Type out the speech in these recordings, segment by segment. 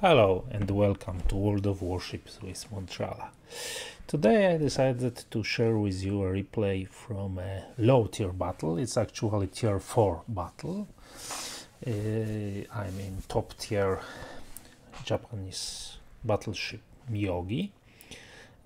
Hello and welcome to World of Warships with Montrala. Today I decided to share with you a replay from a low tier battle. It's actually tier 4 battle. I'm in top tier Japanese battleship Myogi.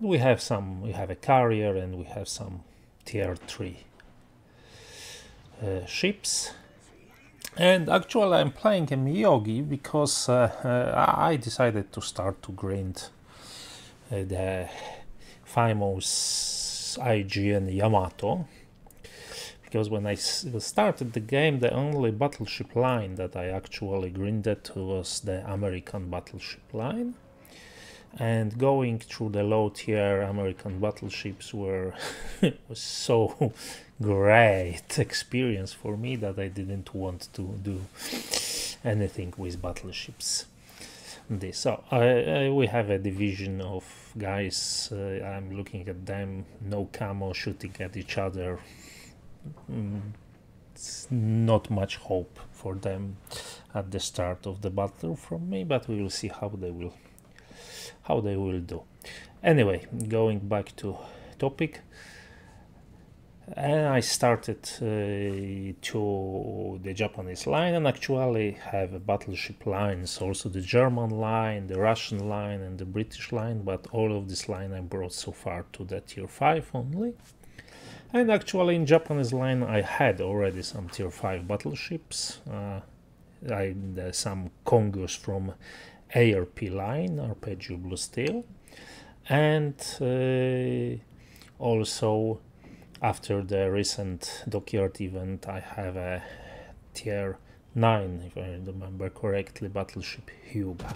We have a carrier and we have some tier 3 ships. And actually I'm playing a Myogi because I decided to start to grind the famous IGN Yamato, because when I started the game the only battleship line that I actually grinded was the American battleship line, and going through the low tier American battleships was so great experience for me that I didn't want to do anything with battleships. So we have a division of guys. I'm looking at them, no camo, shooting at each other. It's not much hope for them at the start of the battle from me, but we will see how they will do. Anyway, going back to topic, and I started to the Japanese line, and actually have a battleship lines, also the German line, the Russian line and the British line, but all of this line I brought so far to the tier 5 only. And actually in Japanese line I had already some tier 5 battleships, some Kongos from ARP line, Arpeggio Blue Steel, and also after the recent dockyard event I have a tier 9, if I remember correctly, battleship Hyuga.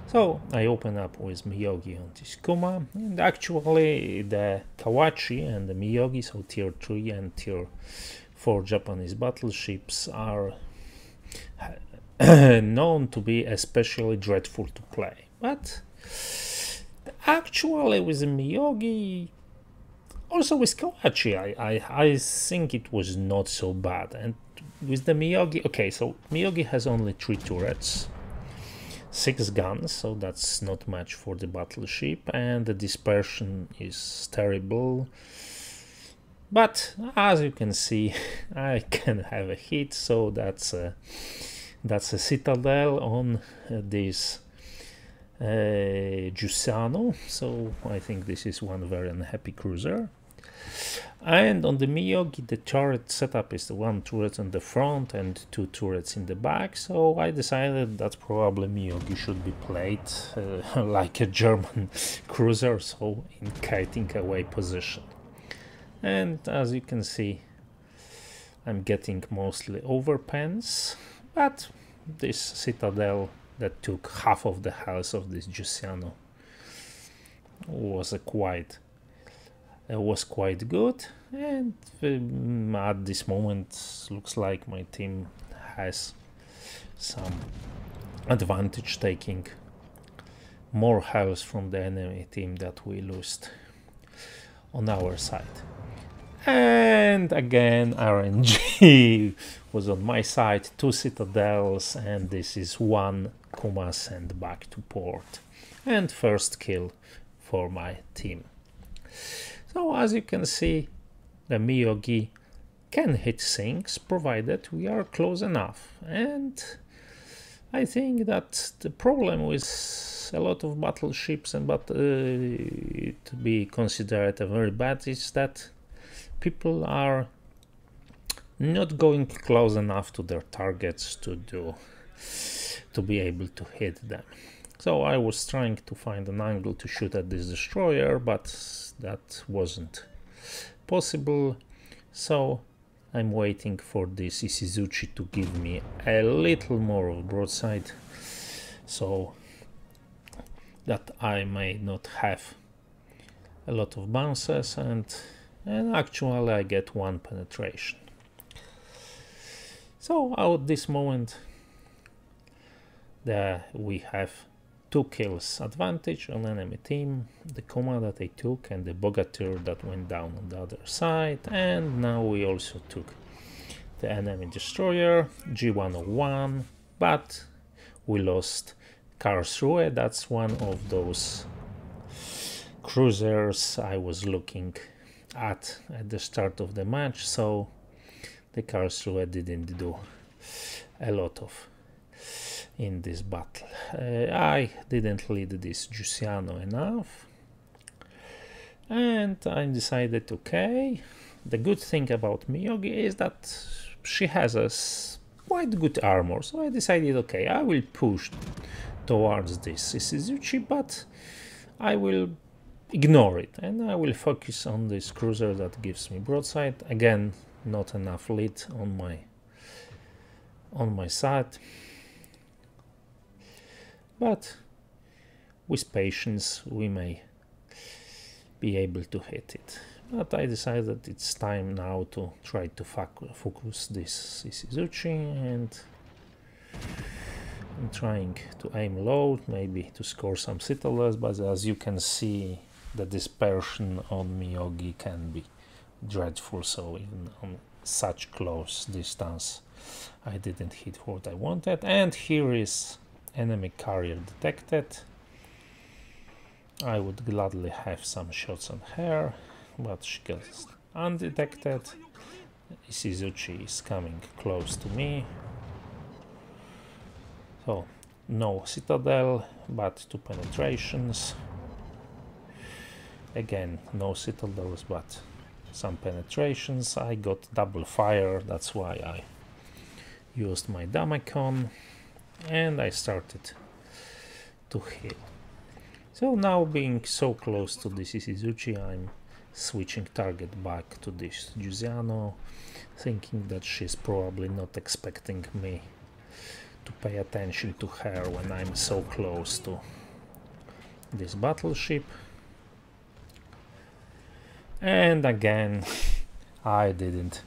So I open up with Myogi on this Kuma, and actually the Kawachi and the Myogi, so tier 3 and tier 4 Japanese battleships, are known to be especially dreadful to play. But actually with the Myogi, also with Kawachi, I think it was not so bad. And with the Myogi, okay, so Myogi has only 3 turrets, 6 guns, so that's not much for the battleship, and the dispersion is terrible. But as you can see, I can have a hit, so that's a citadel on this Giussano, so I think this is one very unhappy cruiser. And on the Myogi the turret setup is the 1 turret on the front and 2 turrets in the back, so I decided that probably Myogi should be played like a German cruiser, so in kiting away position. And as you can see, I'm getting mostly overpens, but this citadel that took half of the health of this Giussano was quite good, and at this moment looks like my team has some advantage, taking more health from the enemy team that we lost on our side. And again RNG was on my side, 2 citadels, and this is 1 Kuma sent back to port, and first kill for my team. So as you can see, the Myogi can hit things provided we are close enough, and I think that the problem with a lot of battleships, and to be considered a very bad, is that people are not going close enough to their targets to be able to hit them. So I was trying to find an angle to shoot at this destroyer, but that wasn't possible. So I'm waiting for this Ishizuchi to give me a little more of broadside, so that I may not have a lot of bounces, and actually I get 1 penetration. So at this moment we have 2 kills advantage on enemy team, the Kuma that I took and the Bogatyr that went down on the other side, and now we also took the enemy destroyer G101, but we lost Karlsruhe. That's one of those cruisers I was looking at the start of the match, so the Karlsruhe didn't do a lot of in this battle. I didn't lead this Giussiano enough, and I decided, okay, the good thing about Myogi is that she has a quite good armor, so I decided, okay, I will push towards this Isizuchi, but I will ignore it and I will focus on this cruiser that gives me broadside. Again, not enough lead on my side, but with patience we may be able to hit it. But I decided it's time now to try to focus this Isizuchi, and I'm trying to aim low, maybe to score some citadels, but as you can see, the dispersion on Myogi can be dreadful, so even on such close distance I didn't hit what I wanted. And here is enemy carrier detected. I would gladly have some shots on her, but she gets undetected. Isizuchi is coming close to me, so no citadel but 2 penetrations. Again, no citadels but some penetrations. I got double fire, that's why I used my Damacon, and I started to heal. So now, being so close to this Isizuchi, I'm switching target back to this Giussiano, thinking that she's probably not expecting me to pay attention to her when I'm so close to this battleship. And again, I didn't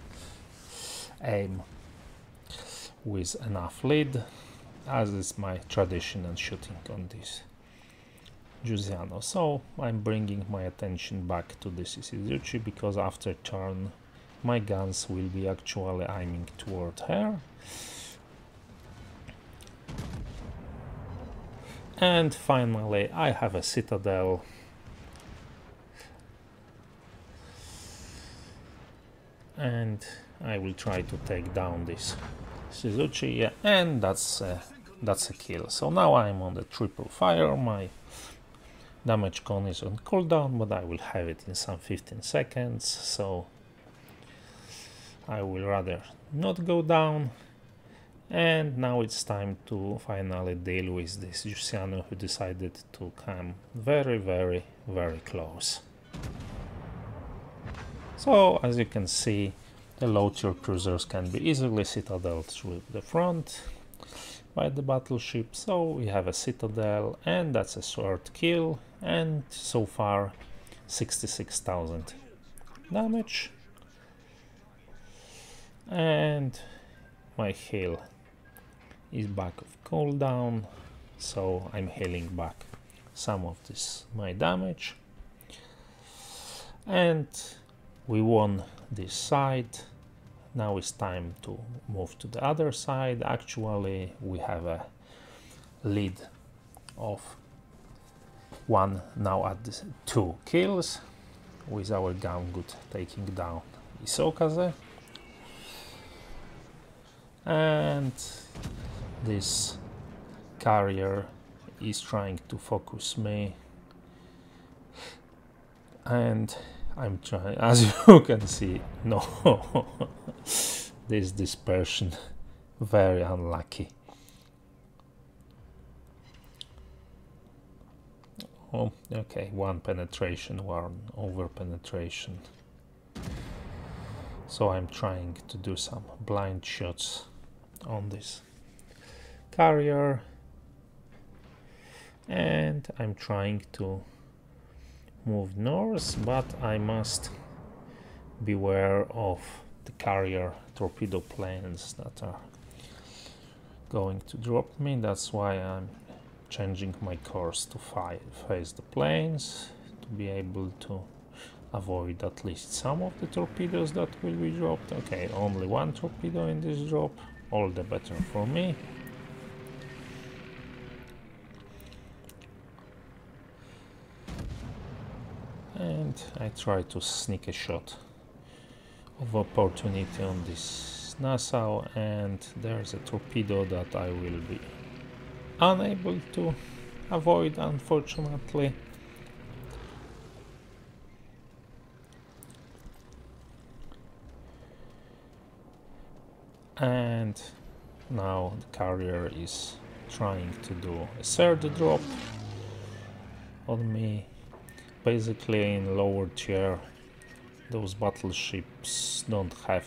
aim with enough lead, as is my tradition in shooting on this Giussiano. So I'm bringing my attention back to this Isizuchi, because after turn my guns will be actually aiming toward her. And finally I have a citadel, and I will try to take down this Isizuchi, yeah, and that's a kill. So now I'm on the triple fire. My damage con is on cooldown, but I will have it in some 15 seconds, so I will rather not go down. And now it's time to finally deal with this Giussiano, who decided to come very, very, very close. So as you can see, the low tier cruisers can be easily citadeled through the front by the battleship. So we have a citadel, and that's a short kill, and so far 66,000 damage. And my heal is back of cooldown, so I'm healing back some of this my damage, and we won this side. Now it's time to move to the other side. Actually, we have a lead of 1 now at this 2 kills, with our Gangut taking down Isokaze. And this carrier is trying to focus me, and I'm trying, as you can see, no, this dispersion, very unlucky. Oh, okay, 1 penetration, 1 over penetration. So I'm trying to do some blind shots on this carrier, and I'm trying to move north, but I must beware of the carrier torpedo planes that are going to drop me. That's why I'm changing my course to face the planes, to be able to avoid at least some of the torpedoes that will be dropped. Okay, only 1 torpedo in this drop, all the better for me. and I try to sneak a shot of opportunity on this Nassau, and there's a torpedo that I will be unable to avoid, unfortunately. And now the carrier is trying to do a third drop on me. Basically, in lower tier, those battleships don't have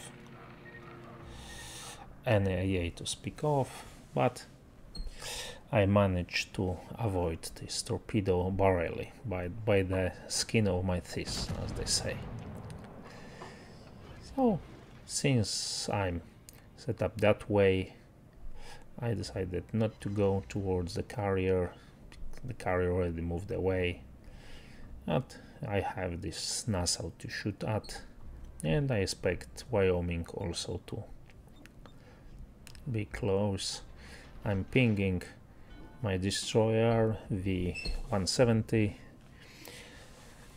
any AA to speak of, but I managed to avoid this torpedo barely by the skin of my teeth, as they say. So, since I'm set up that way, I decided not to go towards the carrier. The carrier already moved away, but I have this Nassau to shoot at, and I expect Wyoming also to be close. I'm pinging my destroyer V-170,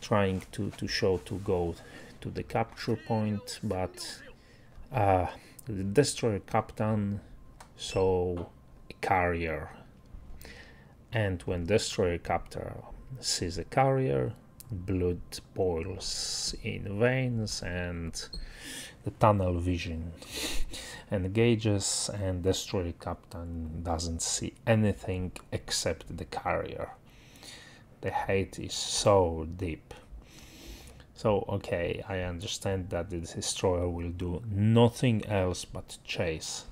trying to show to go to the capture point, but the destroyer captain saw a carrier, and when destroyer captain sees a carrier, blood boils in veins and the tunnel vision engages, and destroyer captain doesn't see anything except the carrier. The hate is so deep. So okay, I understand that the destroyer will do nothing else but chase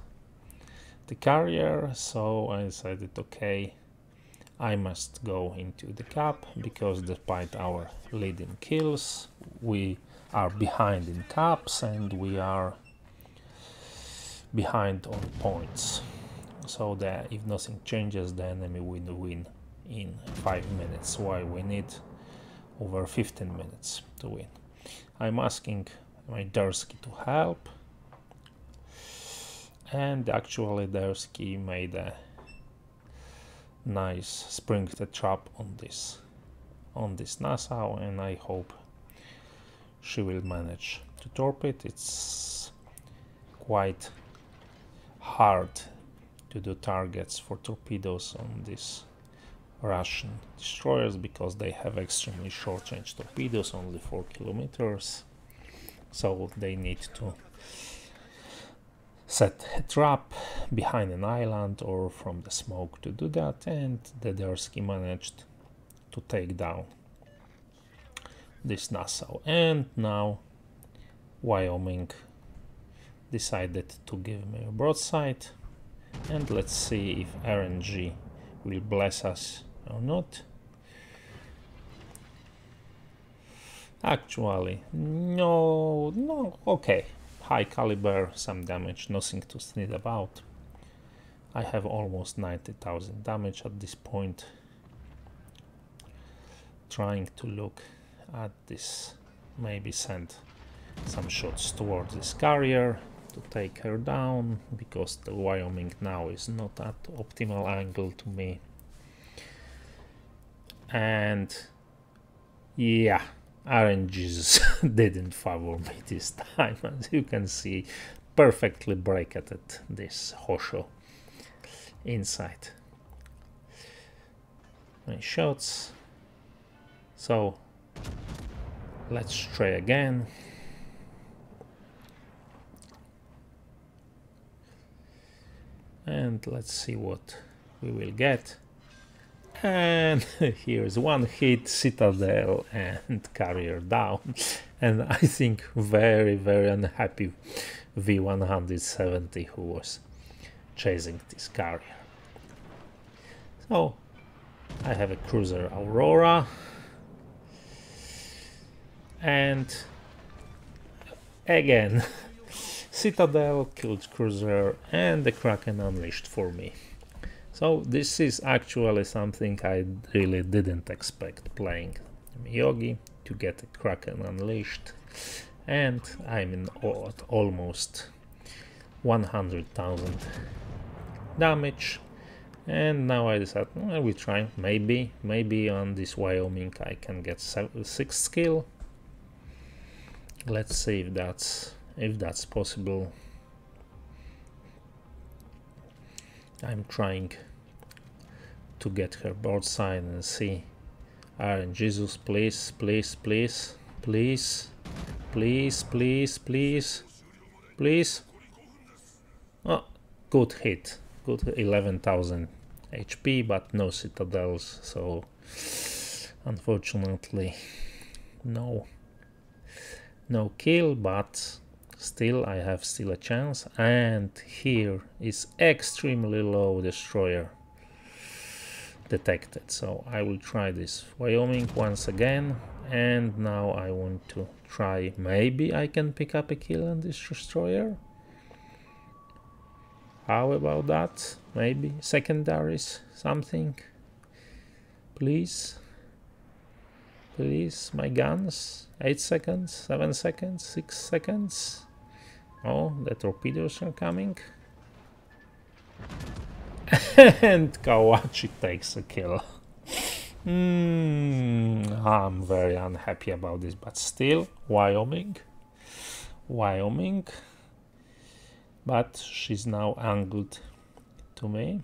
the carrier, so I decided, okay, I must go into the cap, because despite our leading kills, we are behind in caps and we are behind on points, so that if nothing changes, the enemy will win in 5 minutes, while we need over 15 minutes to win. I'm asking my Dursky to help, and actually Dursky made a nice spring-fed trap on this Nassau, and I hope she will manage to torpedo. It's quite hard to do targets for torpedoes on these Russian destroyers, because they have extremely short range torpedoes, only 4 kilometers, so they need to set a trap behind an island or from the smoke to do that, and the Dursky managed to take down this Nassau. And now Wyoming decided to give me a broadside, and let's see if RNG will bless us or not. Actually, no, okay. High caliber, some damage, nothing to sneeze about. I have almost 90,000 damage at this point. Trying to look at this, maybe send some shots towards this carrier to take her down, because the Wyoming now is not at optimal angle to me. And yeah, RNGs didn't favor me this time, as you can see, perfectly bracketed this Hosho inside my shots. So let's try again. And let's see what we will get. And here's one hit, Citadel and carrier down, and I think very unhappy V-170 who was chasing this carrier. So I have a cruiser Aurora, and again Citadel killed cruiser and the Kraken unleashed for me. So this is actually something I really didn't expect playing Myogi, to get a Kraken unleashed, and I'm in at almost 100,000 damage. And now I decided, I will try, maybe on this Wyoming I can get 6 skill, Let's see if that's possible. I'm trying to get her board side and see. Iron Jesus, please, please, please, please, please, please, please, please. Oh, good hit. Good 11,000 HP, but no citadels, so unfortunately no kill, but still I have a chance. And here is extremely low destroyer detected, so I will try this Wyoming once again, and now I want to try, maybe I can pick up a kill on this destroyer. How about that? Maybe secondaries, something. Please, please, my guns. 8 seconds, 7 seconds, 6 seconds. Oh, the torpedoes are coming. And Kawachi takes a kill. I'm very unhappy about this, but still, Wyoming. But she's now angled to me,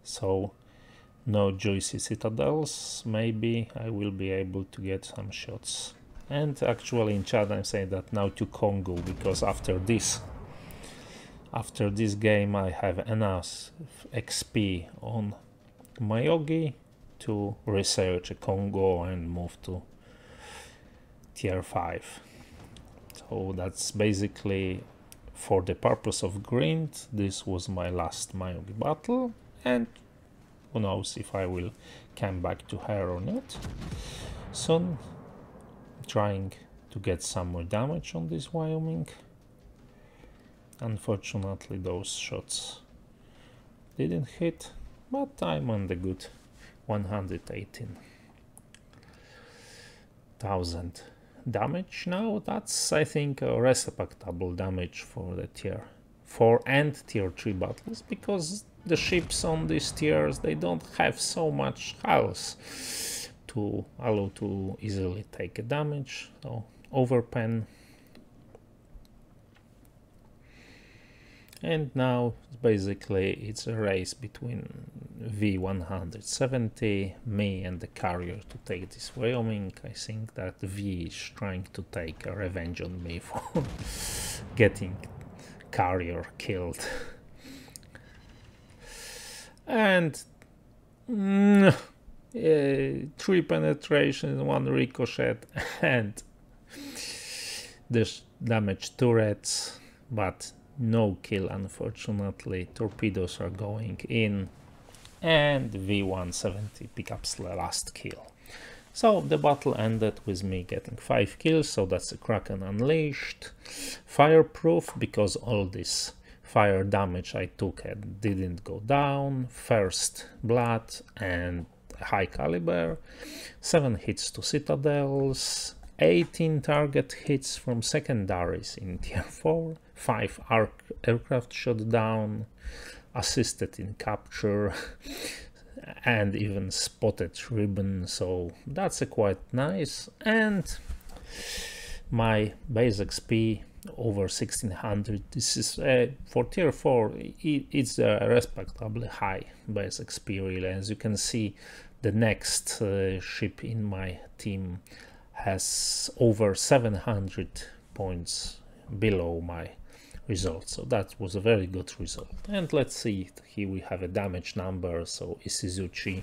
so no juicy citadels. Maybe I will be able to get some shots. And actually in chat I'm saying that now to Congo, because after this game I have enough XP on Myogi to research a Congo and move to tier 5. So that's basically, for the purpose of grind, this was my last Myogi battle, and who knows if I will come back to her or not soon. Trying to get some more damage on this Wyoming. Unfortunately those shots didn't hit, but I'm on the good 118,000 damage now. That's, I think, a respectable damage for the tier 4 and tier 3 battles, because the ships on these tiers, they don't have so much health to allow to easily take a damage. So overpen. And now basically it's a race between V170, me and the carrier to take this Wyoming. I think that V is trying to take a revenge on me for getting carrier killed. And 3 penetrations, 1 ricochet, and this damaged turrets, but no kill unfortunately. Torpedoes are going in, and V170 picks up the last kill. So the battle ended with me getting 5 kills, so that's a Kraken Unleashed. Fireproof, because all this fire damage I took didn't go down. First blood and high caliber. 7 hits to citadels. 18 target hits from secondaries in tier 4. 5 aircraft shot down. Assisted in capture. And even spotted ribbon, so that's a quite nice. And my base XP over 1600. This is for tier 4, it's a respectably high base XP really. As you can see, the next ship in my team has over 700 points below my result, so that was a very good result. And let's see, here we have a damage number. So Isuzuchi,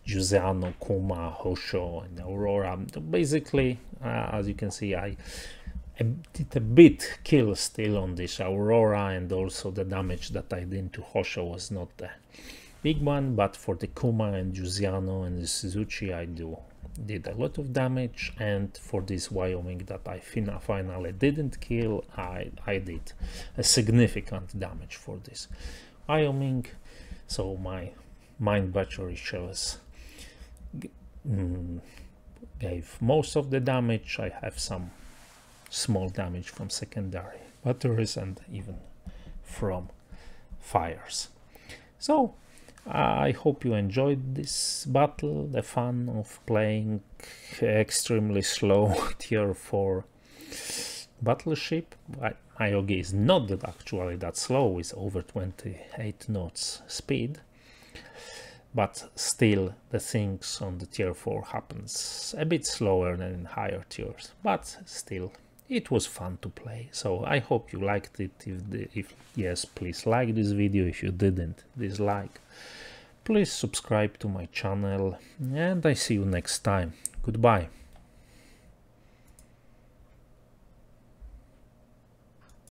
Giuliano, Kuma, Hosho and Aurora. Basically, as you can see, I did a bit kill still on this Aurora, and also the damage that I did to Hosho was not the big one, but for the Kuma and Giuliano and the Suzuki I did a lot of damage. And for this Wyoming that I finally didn't kill, I did a significant damage for this Wyoming. So my mind battery shells gave most of the damage. I have some small damage from secondary batteries and even from fires. So I hope you enjoyed this battle, the fun of playing extremely slow tier 4 Battleship, Myogi is not actually that slow with over 28 knots speed, but still the things on the tier 4 happens a bit slower than in higher tiers, but still it was fun to play. So I hope you liked it. If yes, please like this video. If you didn't, dislike. Please subscribe to my channel, and I see you next time. Goodbye.